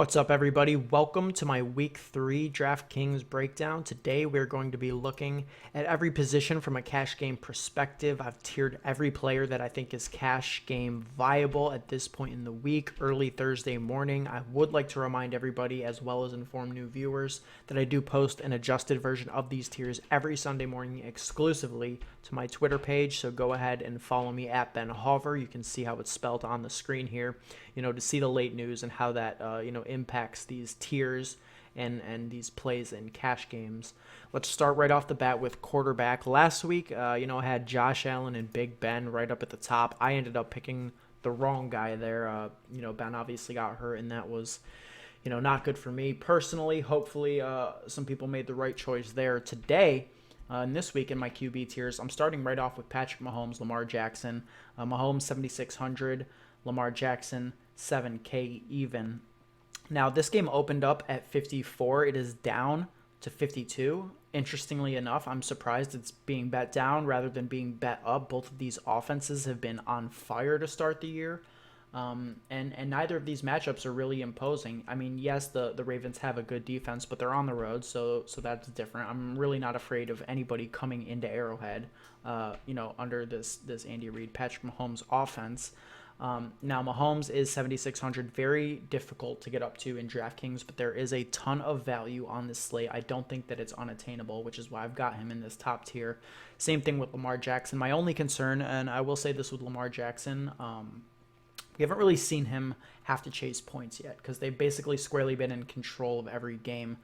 What's up, everybody? Welcome to my Week 3 DraftKings breakdown. Today, we're going to be looking at every position from a cash game perspective. I've tiered every player that I think is cash game viable at this point in the week, early Thursday morning. I would like to remind everybody, as well as inform new viewers, that I do post an adjusted version of these tiers every Sunday morning exclusively to my Twitter page. So go ahead and follow me at Ben Hover. You can see how it's spelled on the screen here, to see the late news and how that, impacts these tiers and these plays in cash games. Let's start right off the bat with quarterback. Last week, I had Josh Allen and Big Ben right up at the top. I ended up picking the wrong guy there. Ben obviously got hurt, and that was, not good for me personally. Hopefully, some people made the right choice there. Today, and this week in my QB tiers, I'm starting right off with Patrick Mahomes, Lamar Jackson. Mahomes 7,600, Lamar Jackson 7K even. Now, this game opened up at 54. It is down to 52. Interestingly enough, I'm surprised it's being bet down rather than being bet up. Both of these offenses have been on fire to start the year. And neither of these matchups are really imposing. I mean, yes, the Ravens have a good defense, but they're on the road, so that's different. I'm really not afraid of anybody coming into Arrowhead, under this Andy Reid, Patrick Mahomes offense. Now, Mahomes is 7,600, very difficult to get up to in DraftKings, but there is a ton of value on this slate. I don't think that it's unattainable, which is why I've got him in this top tier. Same thing with Lamar Jackson. My only concern, and I will say this with Lamar Jackson, we haven't really seen him have to chase points yet because they've basically squarely been in control of every game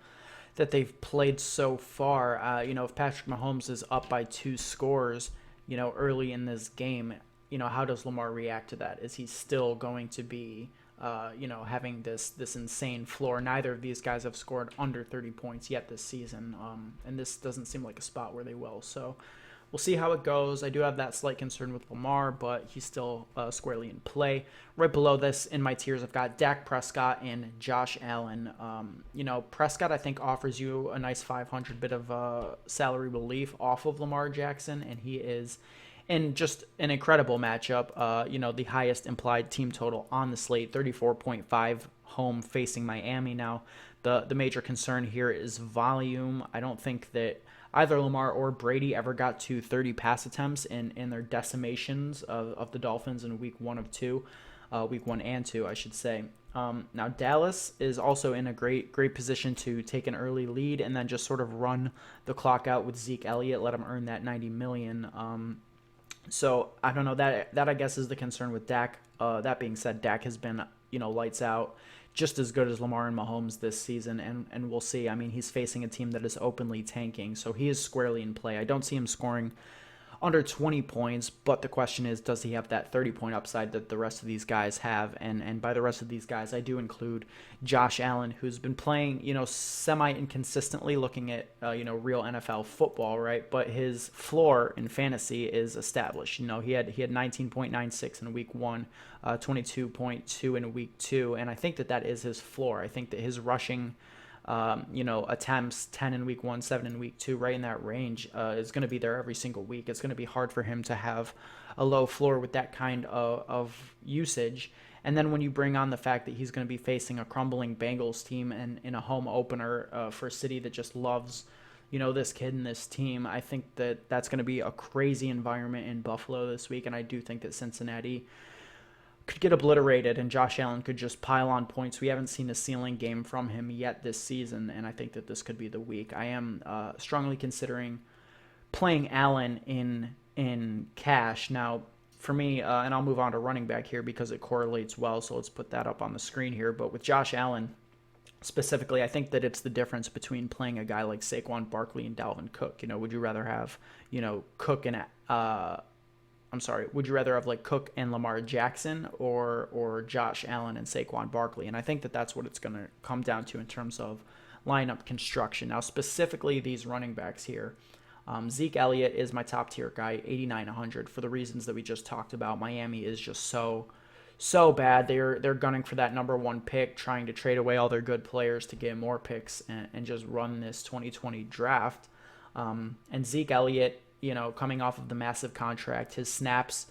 that they've played so far. If Patrick Mahomes is up by 2 scores, early in this game, how does Lamar react to that? Is he still going to be, having this insane floor? Neither of these guys have scored under 30 points yet this season, and this doesn't seem like a spot where they will. So we'll see how it goes. I do have that slight concern with Lamar, but he's still squarely in play. Right below this in my tiers, I've got Dak Prescott and Josh Allen. Prescott, I think, offers you a nice 500 bit of salary relief off of Lamar Jackson, and he is in just an incredible matchup. The highest implied team total on the slate, 34.5 home facing Miami. Now, the major concern here is volume. I don't think that either Lamar or Brady ever got to 30 pass attempts in their decimations of the Dolphins in week 1 and 2, I should say. Now, Dallas is also in a great position to take an early lead and then just sort of run the clock out with Zeke Elliott, let him earn that $90 million. So I don't know, that I guess is the concern with Dak. That being said, Dak has been, lights out, just as good as Lamar and Mahomes this season, and we'll see. I mean, he's facing a team that is openly tanking, so he is squarely in play. I don't see him scoring under 20 points, but the question is, does he have that 30-point upside that the rest of these guys have? And by the rest of these guys, I do include Josh Allen, who's been playing, semi-inconsistently, looking at, real NFL football, right? But his floor in fantasy is established. He had 19.96 in week 1, 22.2 in week 2, and I think that is his floor. I think that his rushing attempts, 10 in week 1, 7 in week 2, right in that range, is going to be there every single week. It's going to be hard for him to have a low floor with that kind of usage. And then when you bring on the fact that he's going to be facing a crumbling Bengals team and in a home opener for a city that just loves, this kid and this team, I think that's going to be a crazy environment in Buffalo this week. And I do think that Cincinnati could get obliterated and Josh Allen could just pile on points. We haven't seen a ceiling game from him yet this season, and I think that this could be the week. I am strongly considering playing Allen in cash. Now, for me, and I'll move on to running back here because it correlates well, so let's put that up on the screen here. But with Josh Allen specifically, I think that it's the difference between playing a guy like Saquon Barkley and Dalvin Cook. Would you rather have, Cook and would you rather have like Cook and Lamar Jackson or Josh Allen and Saquon Barkley? And I think that that's what it's going to come down to in terms of lineup construction. Now, specifically these running backs here, Zeke Elliott is my top tier guy, 8,900, for the reasons that we just talked about. Miami is just so bad. They're gunning for that number 1 pick, trying to trade away all their good players to get more picks and just run this 2020 draft. And Zeke Elliott, coming off of the massive contract, his snaps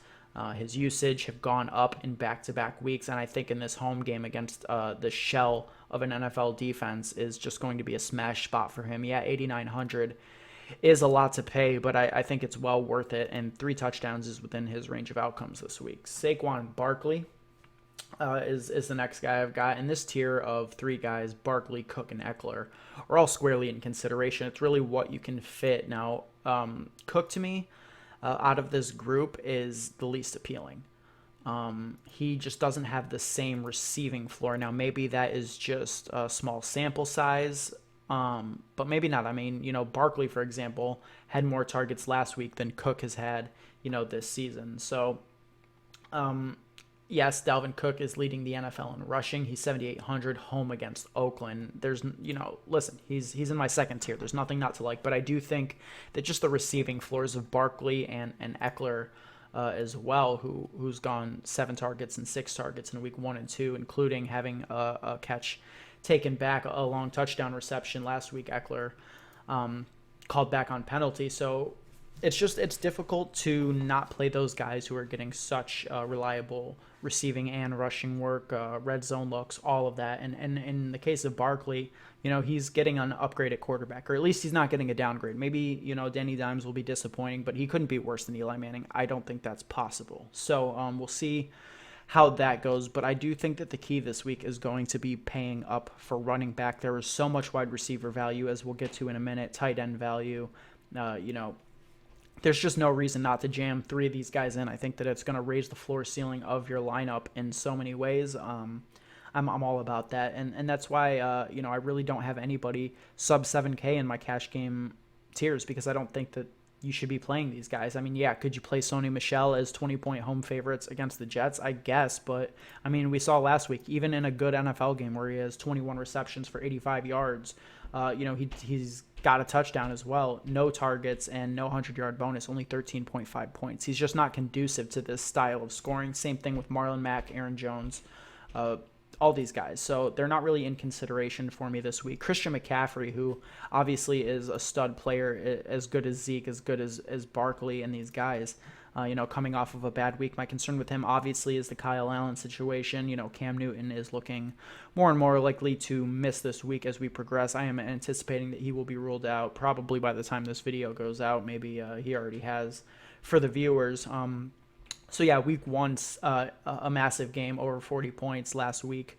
His usage have gone up in back-to-back weeks, and I think in this home game against the shell of an NFL defense is just going to be a smash spot for him. Yeah, 8,900 is a lot to pay, but I think it's well worth it, and 3 touchdowns is within his range of outcomes this week. Saquon Barkley is the next guy I've got. In this tier of 3 guys, Barkley, Cook, and Eckler are all squarely in consideration. It's really what you can fit. Now, Cook to me, out of this group, is the least appealing. He just doesn't have the same receiving floor. Now, maybe that is just a small sample size, but maybe not. I mean, Barkley, for example, had more targets last week than Cook has had, this season. So, yes, Dalvin Cook is leading the NFL in rushing. He's 7,800 home against Oakland. There's, listen, he's in my second tier. There's nothing not to like, but I do think that just the receiving floors of Barkley and Eckler as well, who's gone 7 targets and 6 targets in week 1 and 2, including having a catch taken back, a long touchdown reception last week. Eckler called back on penalty. So it's difficult to not play those guys who are getting such reliable receiving and rushing work, red zone looks, all of that. And in the case of Barkley, he's getting an upgrade at quarterback, or at least he's not getting a downgrade. Maybe, Danny Dimes will be disappointing, but he couldn't be worse than Eli Manning. I don't think that's possible. So we'll see how that goes. But I do think that the key this week is going to be paying up for running back. There is so much wide receiver value, as we'll get to in a minute, tight end value, there's just no reason not to jam 3 of these guys in. I think that it's going to raise the floor ceiling of your lineup in so many ways. I'm all about that, and that's why I really don't have anybody sub 7K in my cash game tiers, because I don't think that you should be playing these guys. I mean, yeah, could you play Sony Michel as 20-point home favorites against the Jets? I guess, but I mean, we saw last week, even in a good NFL game where he has 21 receptions for 85 yards, he's got a touchdown as well, no targets and no 100-yard bonus, only 13.5 points. He's just not conducive to this style of scoring. Same thing with Marlon Mack, Aaron Jones, all these guys. So they're not really in consideration for me this week. Christian McCaffrey, who obviously is a stud player, as good as Zeke, as good as Barkley and these guys, coming off of a bad week. My concern with him obviously is the Kyle Allen situation. Cam Newton is looking more and more likely to miss this week as we progress. I am anticipating that he will be ruled out probably by the time this video goes out. Maybe he already has for the viewers. So yeah, week 1, a massive game, over 40 points last week.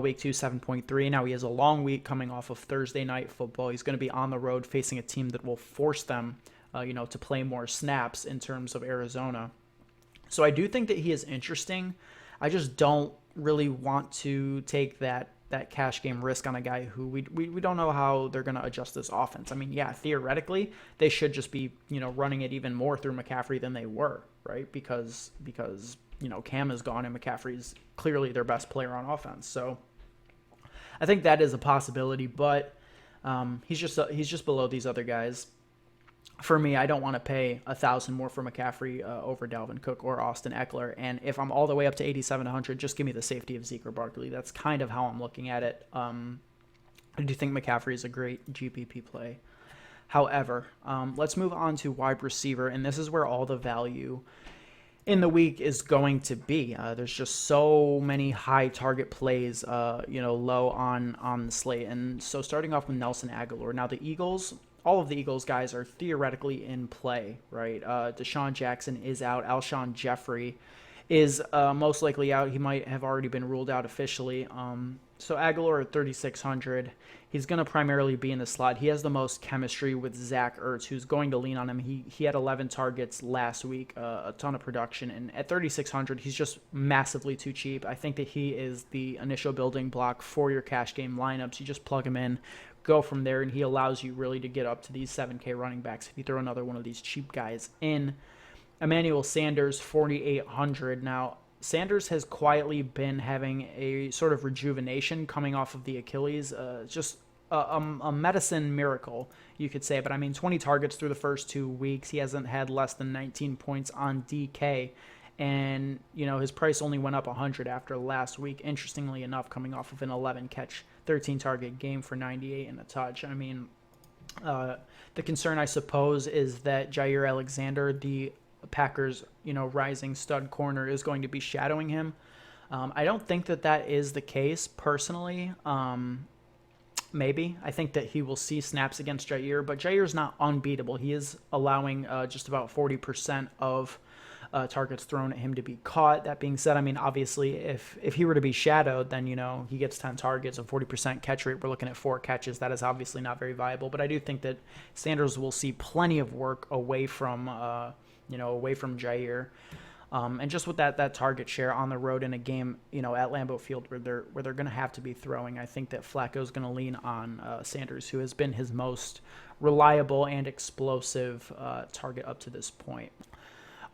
Week 2, 7.3. Now he has a long week coming off of Thursday night football. He's going to be on the road facing a team that will force them to play more snaps in terms of Arizona. So I do think that he is interesting. I just don't really want to take that cash game risk on a guy who we don't know how they're going to adjust this offense. I mean, yeah, theoretically, they should just be, running it even more through McCaffrey than they were, right? Because Cam is gone and McCaffrey's clearly their best player on offense. So I think that is a possibility, but he's just below these other guys. For me, I don't want to pay $1,000 more for McCaffrey over Dalvin Cook or Austin Eckler. And if I'm all the way up to 8,700, just give me the safety of Zeke or Barkley. That's kind of how I'm looking at it. I do think McCaffrey is a great GPP play. However, let's move on to wide receiver, and this is where all the value in the week is going to be. There's just so many high target plays, low on the slate. And so starting off with Nelson Aguilar. Now the Eagles, all of the Eagles guys are theoretically in play, right? Deshaun Jackson is out. Alshon Jeffrey is most likely out. He might have already been ruled out officially. So Aguilar at 3,600. He's going to primarily be in the slot. He has the most chemistry with Zach Ertz, who's going to lean on him. He had 11 targets last week, a ton of production. And at 3,600, he's just massively too cheap. I think that he is the initial building block for your cash game lineups. You just plug him in, go from there, and he allows you really to get up to these 7K running backs if you throw another one of these cheap guys in. Emmanuel Sanders, 4,800. Now, Sanders has quietly been having a sort of rejuvenation coming off of the Achilles, just a medicine miracle, you could say. But I mean, 20 targets through the first 2 weeks. He hasn't had less than 19 points on DK. And, his price only went up 100 after last week, interestingly enough, coming off of an 11-catch, 13-target game for 98 and a touch. I mean, the concern, I suppose, is that Jair Alexander, the Packers, rising stud corner is going to be shadowing him. I don't think that is the case personally. Maybe. I think that he will see snaps against Jair, but Jair's not unbeatable. He is allowing just about 40% of targets thrown at him to be caught. That being said, I mean, obviously, if he were to be shadowed, then, he gets 10 targets, a 40% catch rate. We're looking at 4 catches. That is obviously not very viable, but I do think that Sanders will see plenty of work away from Jair. And just with that target share on the road in a game, at Lambeau Field where they're going to have to be throwing, I think that Flacco's going to lean on Sanders, who has been his most reliable and explosive target up to this point.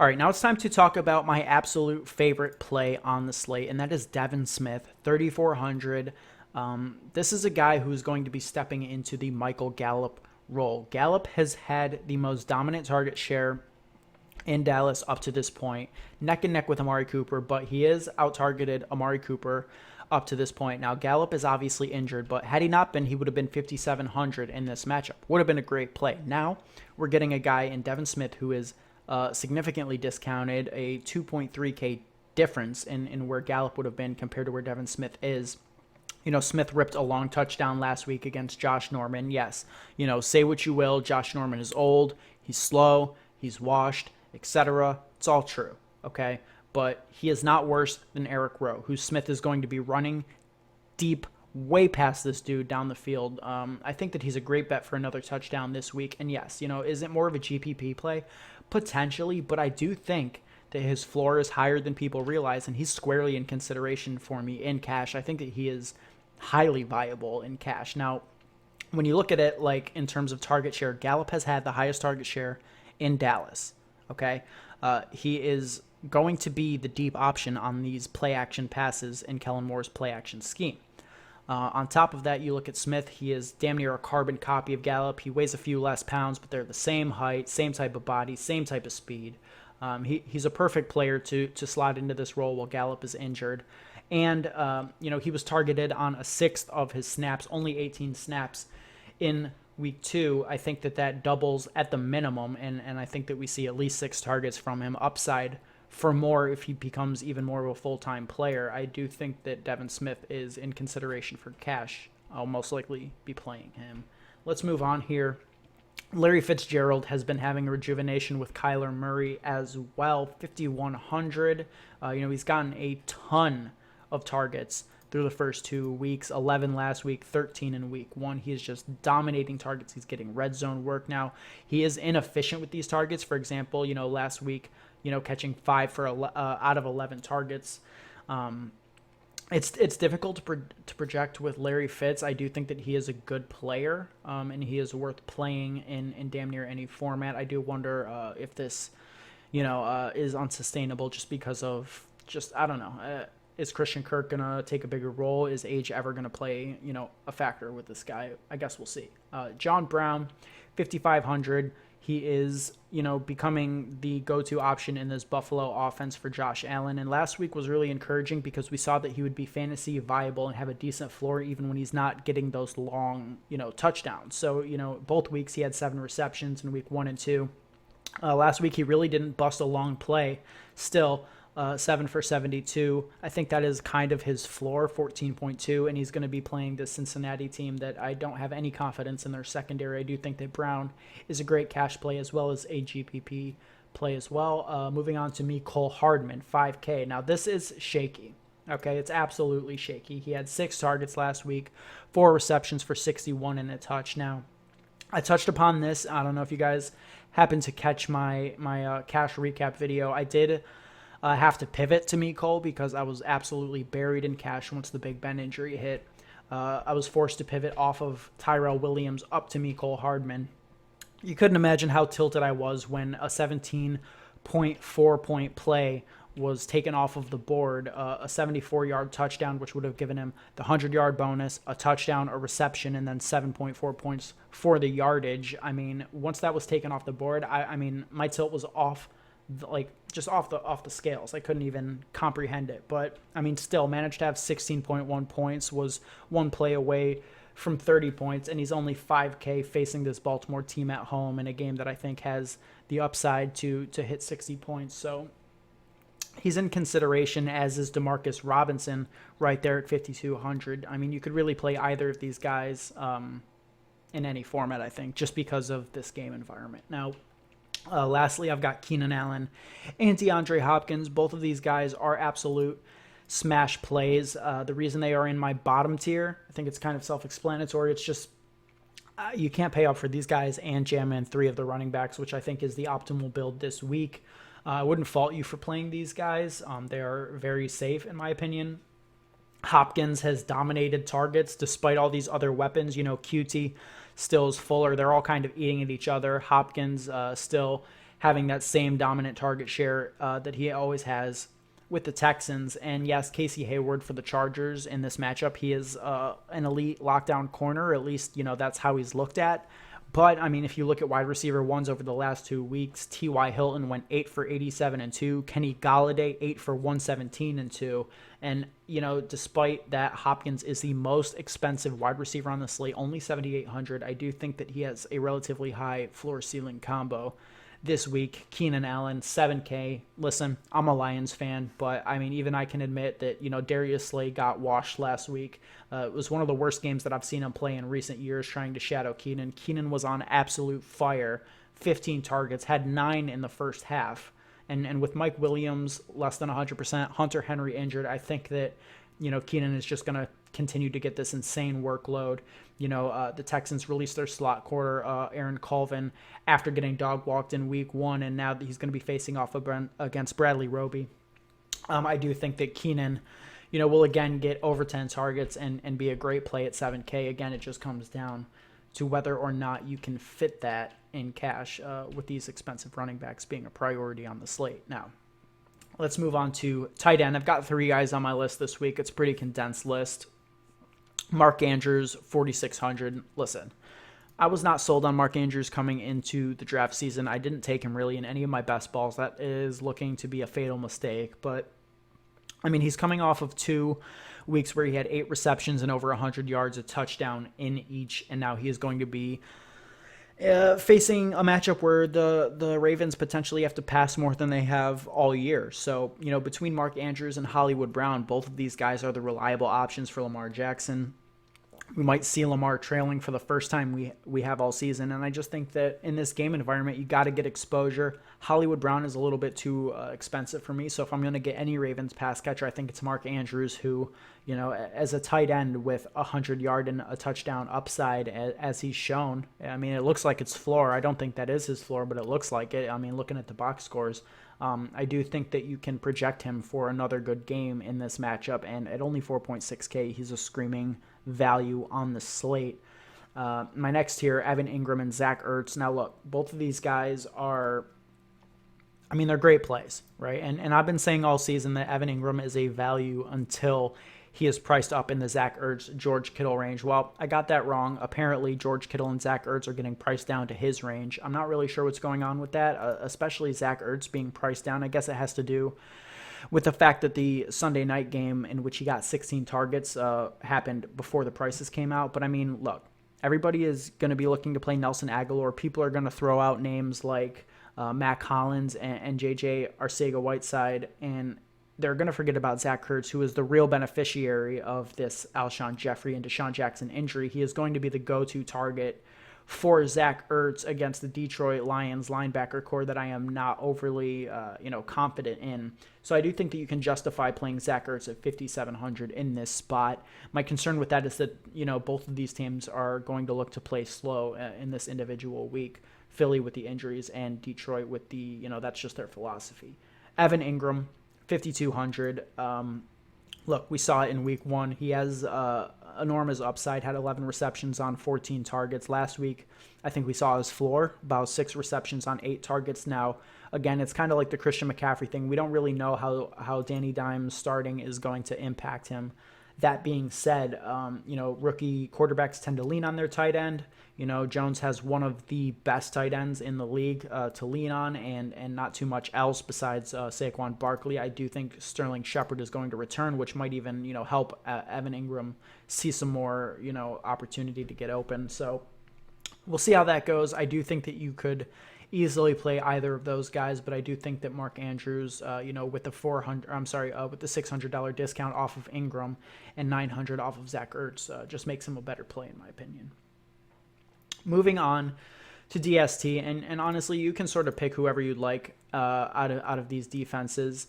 All right, now it's time to talk about my absolute favorite play on the slate, and that is Devin Smith, 3,400. This is a guy who is going to be stepping into the Michael Gallup role. Gallup has had the most dominant target share in Dallas up to this point, neck and neck with Amari Cooper, but he is out-targeted Amari Cooper up to this point. Now, Gallup is obviously injured, but had he not been, he would have been 5,700 in this matchup. Would have been a great play. Now, we're getting a guy in Devin Smith who is significantly discounted, a 2.3K difference in where Gallup would have been compared to where Devin Smith is. Smith ripped a long touchdown last week against Josh Norman. Yes, say what you will, Josh Norman is old, he's slow, he's washed, etc. It's all true, okay? But he is not worse than Eric Rowe, who Smith is going to be running deep, way past this dude down the field. I think that he's a great bet for another touchdown this week. And yes, is it more of a GPP play? Potentially, but I do think that his floor is higher than people realize, and he's squarely in consideration for me in cash. I think that he is highly viable in cash. Now, when you look at it like in terms of target share, Gallup has had the highest target share in Dallas. Okay, he is going to be the deep option on these play action passes in Kellen Moore's play action scheme. On top of that, you look at Smith. He is damn near a carbon copy of Gallup. He weighs a few less pounds, but they're the same height, same type of body, same type of speed. He's a perfect player to slot into this role while Gallup is injured. And, he was targeted on a sixth of his snaps, only 18 snaps in week 2. I think that doubles at the minimum, and I think that we see at least 6 targets from him. Upside for more if he becomes even more of a full-time player. I do think that Devin Smith is in consideration for cash. I'll most likely be playing him. Let's move on here. Larry Fitzgerald has been having a rejuvenation with Kyler Murray as well. 5,100. He's gotten a ton of targets through the first 2 weeks, 11 last week, 13 in week 1. He is just dominating targets. He's getting red zone work now. He is inefficient with these targets. For example, last week, catching 5 out of 11 targets. It's difficult to project with Larry Fitz. I do think that he is a good player, and he is worth playing in damn near any format. I do wonder if this, is unsustainable just because of I don't know. Is Christian Kirk going to take a bigger role? Is age ever going to play, a factor with this guy? I guess we'll see. John Brown, 5,500. He is, becoming the go-to option in this Buffalo offense for Josh Allen. And last week was really encouraging because we saw that he would be fantasy viable and have a decent floor even when he's not getting those long, touchdowns. So, both weeks he had 7 receptions in week 1 and 2. Last week he really didn't bust a long play. Still, 7 for 72. I think that is kind of his floor, 14.2, and he's going to be playing the Cincinnati team that I don't have any confidence in their secondary. I do think that Brown is a great cash play as well as a GPP play as well. Moving on to Mecole Hardman, 5K. Now, this is shaky. Okay, it's absolutely shaky. He had 6 targets last week, 4 receptions for 61 and a touch. Now, I touched upon this. I don't know if you guys happened to catch my cash recap video. I did have to pivot to Mecole because I was absolutely buried in cash once the Big Ben injury hit. I was forced to pivot off of Tyrell Williams up to Mecole Hardman. You couldn't imagine how tilted I was when a 17.4 point play was taken off of the board, a 74-yard touchdown, which would have given him the 100-yard bonus, a touchdown, a reception, and then 7.4 points for the yardage. I mean, once that was taken off the board, I mean, my tilt was off, just off the scales. I couldn't even comprehend it. But, I mean, still managed to have 16.1 points, was one play away from 30 points, and he's only 5K facing this Baltimore team at home in a game that I think has the upside to hit 60 points. So He's in consideration, as is Demarcus Robinson right there at 5,200. I mean, you could really play either of these guys in any format, I think, just because of this game environment. Now, lastly, I've got Keenan Allen and DeAndre Hopkins. Both of these guys are absolute smash plays. The reason they are in my bottom tier, I think it's kind of self-explanatory. It's just you can't pay up for these guys and jam in 3 of the running backs, which I think is the optimal build this week. I wouldn't fault you for playing these guys. They are very safe, in my opinion. Hopkins has dominated targets despite all these other weapons. QT, Stills, Fuller, they're all kind of eating at each other. Hopkins still having that same dominant target share that he always has with the Texans. And yes, Casey Hayward for the Chargers in this matchup, he is an elite lockdown corner. At least, that's how he's looked at. But, I mean, if you look at wide receiver ones over the last 2 weeks, T.Y. Hilton went 8 for 87 and 2. Kenny Golladay, 8 for 117 and 2. And, despite that, Hopkins is the most expensive wide receiver on the slate, only 7,800. I do think that he has a relatively high floor ceiling combo this week. Keenan Allen, 7K. Listen, I'm a Lions fan, but I mean, even I can admit that, Darius Slay got washed last week. It was one of the worst games that I've seen him play in recent years trying to shadow Keenan. Keenan was on absolute fire, 15 targets, had 9 in the first half. And with Mike Williams less than 100%, Hunter Henry injured, I think that, Keenan is just going to continue to get this insane workload. The Texans released their slot corner, Aaron Colvin, after getting dog walked in week 1, and now he's going to be facing off against Bradley Roby. I do think that Keenan, will again get over 10 targets and be a great play at 7K. Again, it just comes down to whether or not you can fit that in cash with these expensive running backs being a priority on the slate. Now, let's move on to tight end. I've got 3 guys on my list this week. It's a pretty condensed list. Mark Andrews, 4,600. Listen, I was not sold on Mark Andrews coming into the draft season. I didn't take him really in any of my best balls. That is looking to be a fatal mistake. But, I mean, he's coming off of 2 weeks where he had 8 receptions and over 100 yards, a touchdown in each. And now he is going to be facing a matchup where the Ravens potentially have to pass more than they have all year. So, between Mark Andrews and Hollywood Brown, both of these guys are the reliable options for Lamar Jackson. We might see Lamar trailing for the first time we have all season. And I just think that in this game environment, you got to get exposure. Hollywood Brown is a little bit too expensive for me. So if I'm going to get any Ravens pass catcher, I think it's Mark Andrews, who, as a tight end with 100-yard and a touchdown upside, as he's shown. I mean, it looks like it's floor. I don't think that is his floor, but it looks like it. I mean, looking at the box scores, I do think that you can project him for another good game in this matchup. And at only 4.6K, he's a screaming value on the slate. My next tier, Evan Ingram and Zach Ertz. Now, look, both of these guys are, I mean, they're great plays, right? And I've been saying all season that Evan Ingram is a value until he is priced up in the Zach Ertz, George Kittle range. Well, I got that wrong. Apparently, George Kittle and Zach Ertz are getting priced down to his range. I'm not really sure what's going on with that, especially Zach Ertz being priced down. I guess it has to do with the fact that the Sunday night game in which he got 16 targets happened before the prices came out. But, I mean, look, everybody is going to be looking to play Nelson Aguilar. People are going to throw out names like Mac Hollins and J.J. Arcega-Whiteside, and they're going to forget about Zach Ertz, who is the real beneficiary of this Alshon Jeffrey and Deshaun Jackson injury. He is going to be the go-to target for Zach Ertz against the Detroit Lions linebacker core that I am not overly, confident in. So I do think that you can justify playing Zach Ertz at 5,700 in this spot. My concern with that is that, both of these teams are going to look to play slow in this individual week. Philly with the injuries and Detroit with the, that's just their philosophy. Evan Ingram, 5,200. Look, we saw it in week 1. He has enormous upside, had 11 receptions on 14 targets. Last week, I think we saw his floor, about 6 receptions on 8 targets. Now, again, it's kind of like the Christian McCaffrey thing. We don't really know how Danny Dimes starting is going to impact him. That being said, rookie quarterbacks tend to lean on their tight end. Jones has one of the best tight ends in the league to lean on and not too much else besides Saquon Barkley. I do think Sterling Shepard is going to return, which might even, help Evan Ingram see some more, opportunity to get open. So we'll see how that goes. I do think that you could easily play either of those guys, but I do think that Mark Andrews, with the with the $600 discount off of Ingram and $900 off of Zach Ertz, just makes him a better play in my opinion. Moving on to DST, and honestly, you can sort of pick whoever you'd like out of these defenses.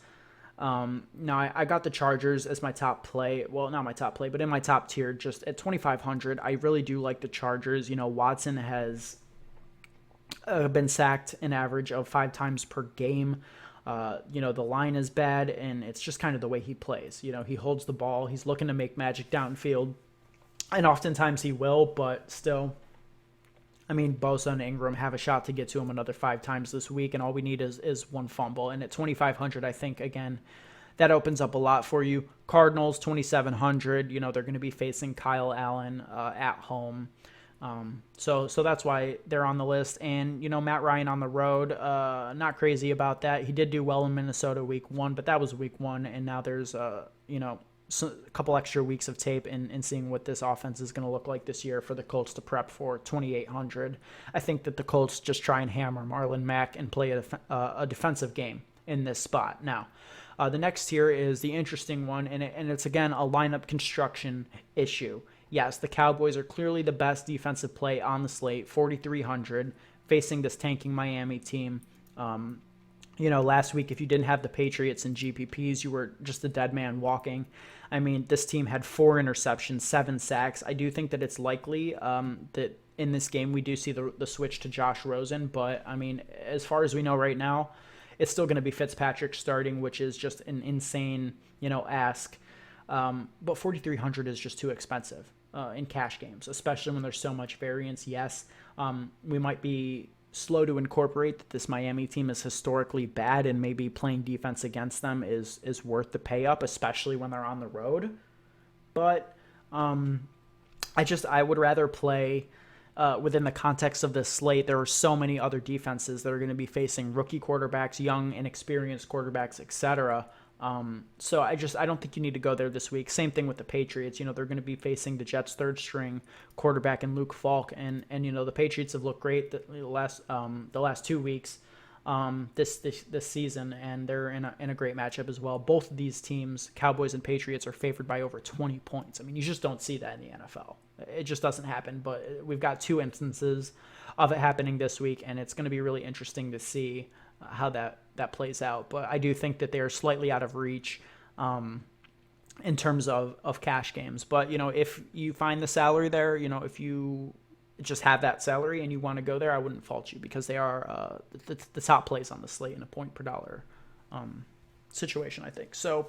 Now I got the Chargers as my top play. Well, not my top play, but in my top tier, just at 2,500. I really do like the Chargers. Watson has been sacked an average of 5 times per game. The line is bad, and it's just kind of the way he plays. He holds the ball. He's looking to make magic downfield, and oftentimes he will, but still, Bosa and Ingram have a shot to get to him another 5 times this week, and all we need is one fumble. And at 2,500, I think, again, that opens up a lot for you. Cardinals, 2,700. They're going to be facing Kyle Allen at home. So that's why they're on the list. And, Matt Ryan on the road, not crazy about that. He did do well in Minnesota week 1, but that was week 1, and now there's, a couple extra weeks of tape and seeing what this offense is going to look like this year for the Colts to prep for 2,800. I think that the Colts just try and hammer Marlon Mack and play a defensive game in this spot. Now, the next tier is the interesting one, and it's, again, a lineup construction issue. Yes, the Cowboys are clearly the best defensive play on the slate, 4,300, facing this tanking Miami team. Last week, if you didn't have the Patriots and GPPs, you were just a dead man walking. This team had 4 interceptions, 7 sacks. I do think that it's likely that in this game we do see the switch to Josh Rosen, but, as far as we know right now, it's still going to be Fitzpatrick starting, which is just an insane, ask. But 4,300 is just too expensive in cash games, especially when there's so much variance. Yes, we might be slow to incorporate that this Miami team is historically bad, and maybe playing defense against them is worth the pay up, especially when they're on the road. But I would rather play within the context of this slate. There are so many other defenses that are going to be facing rookie quarterbacks, young, inexperienced quarterbacks, etc. So I don't think you need to go there this week. Same thing with the Patriots. They're going to be facing the Jets' third string quarterback in Luke Falk, and the Patriots have looked great the last 2 weeks this season, and they're in a great matchup as well. Both of these teams, Cowboys and Patriots, are favored by over 20 points. You just don't see that in the NFL. It just doesn't happen. But we've got 2 instances of it happening this week, and it's going to be really interesting to see how that plays out. But I do think that they're slightly out of reach in terms of cash games. But, if you find the salary there, if you just have that salary and you want to go there, I wouldn't fault you, because they are the top plays on the slate in a point per dollar situation, I think. So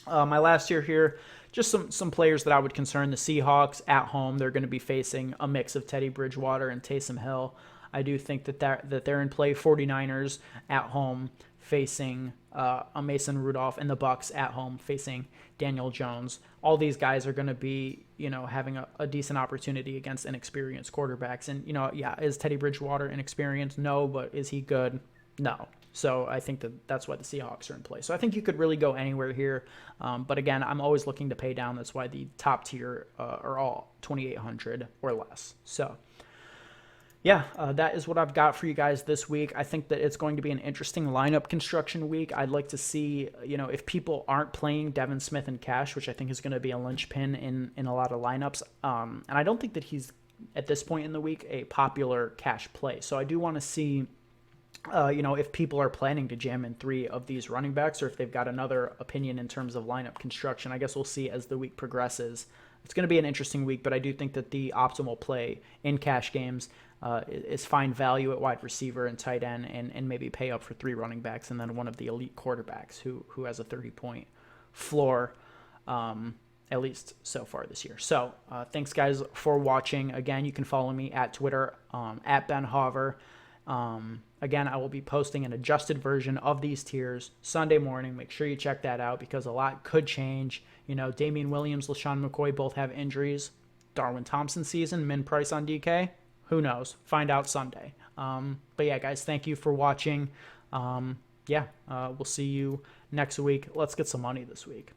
my last tier here, just some players that I would concern. The Seahawks at home, they're going to be facing a mix of Teddy Bridgewater and Taysom Hill. I do think that they're in play. 49ers at home facing a Mason Rudolph, and the Bucs at home facing Daniel Jones. All these guys are going to be, having a decent opportunity against inexperienced quarterbacks. And, is Teddy Bridgewater inexperienced? No, but is he good? No. So I think that's why the Seahawks are in play. So I think you could really go anywhere here. But again, I'm always looking to pay down. That's why the top tier are all 2,800 or less. So that is what I've got for you guys this week. I think that it's going to be an interesting lineup construction week. I'd like to see, if people aren't playing Devin Smith in cash, which I think is going to be a linchpin in a lot of lineups. And I don't think that he's, at this point in the week, a popular cash play. So I do want to see, if people are planning to jam in 3 of these running backs, or if they've got another opinion in terms of lineup construction. I guess we'll see as the week progresses. It's going to be an interesting week, but I do think that the optimal play in cash games is find value at wide receiver and tight end, and maybe pay up for 3 running backs and then one of the elite quarterbacks who has a 30-point floor, at least so far this year. So thanks, guys, for watching. Again, you can follow me at Twitter, at Ben Hover. Again, I will be posting an adjusted version of these tiers Sunday morning. Make sure you check that out, because a lot could change. Damian Williams, LaShawn McCoy both have injuries. Darwin Thompson season, min price on DK. Who knows? Find out Sunday. But yeah, guys, thank you for watching. We'll see you next week. Let's get some money this week.